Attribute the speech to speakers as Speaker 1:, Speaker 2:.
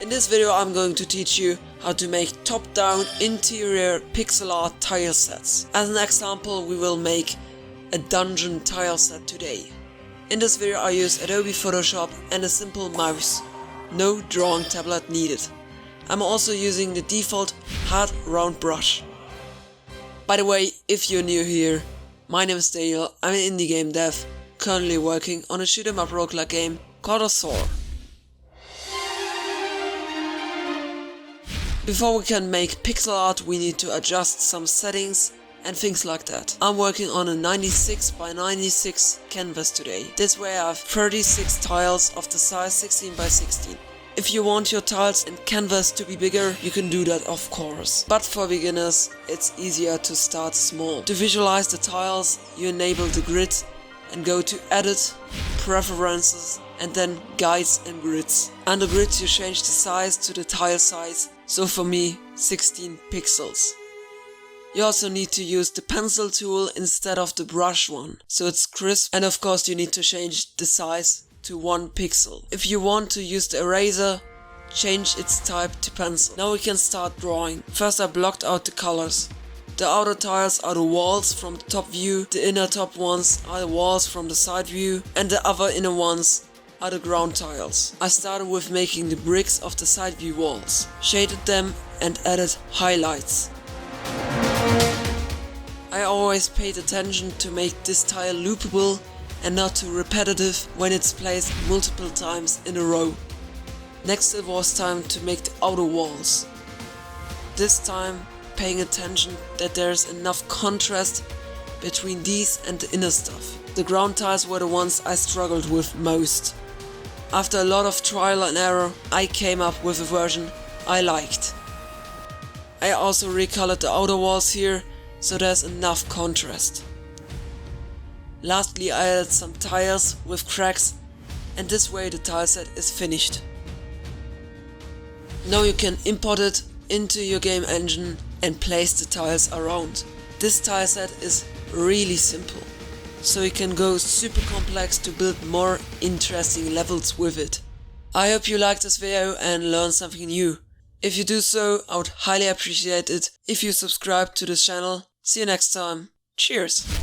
Speaker 1: In this video I'm going to teach you how to make top-down interior pixel art tile sets. As an example, we will make a dungeon tile set today. In this video I use Adobe Photoshop and a simple mouse. No drawing tablet needed. I'm also using the default hard round brush. By the way, if you're new here, my name is Daniel, I'm an indie game dev, currently working on a shoot 'em up roguelike game called Thor. Before we can make pixel art, we need to adjust some settings and things like that. I'm working on a 96 by 96 canvas today. This way I have 36 tiles of the size 16 by 16. If you want your tiles and canvas to be bigger, you can do that, of course. But for beginners, it's easier to start small. To visualize the tiles, you enable the grid and go to Edit, Preferences, and then Guides and Grids. Under Grids you change the size to the tile size, so for me 16 pixels. You also need to use the pencil tool instead of the brush one, so it's crisp, and of course you need to change the size to 1 pixel. If you want to use the eraser, change its type to pencil. Now we can start drawing. First I blocked out the colors. The outer tiles are the walls from the top view, the inner top ones are the walls from the side view, and the other inner ones are the ground tiles. I started with making the bricks of the side view walls, shaded them and added highlights. I always paid attention to make this tile loopable and not too repetitive when it's placed multiple times in a row. Next it was time to make the outer walls. This time paying attention that there's enough contrast between these and the inner stuff. The ground tiles were the ones I struggled with most. After a lot of trial and error, I came up with a version I liked. I also recolored the outer walls here, so there's enough contrast. Lastly I added some tiles with cracks, and this way the tile set is finished. Now you can import it into your game engine and place the tiles around. This tile set is really simple, so you can go super complex to build more interesting levels with it. I hope you liked this video and learned something new. If you do so, I would highly appreciate it if you subscribe to this channel. See you next time. Cheers!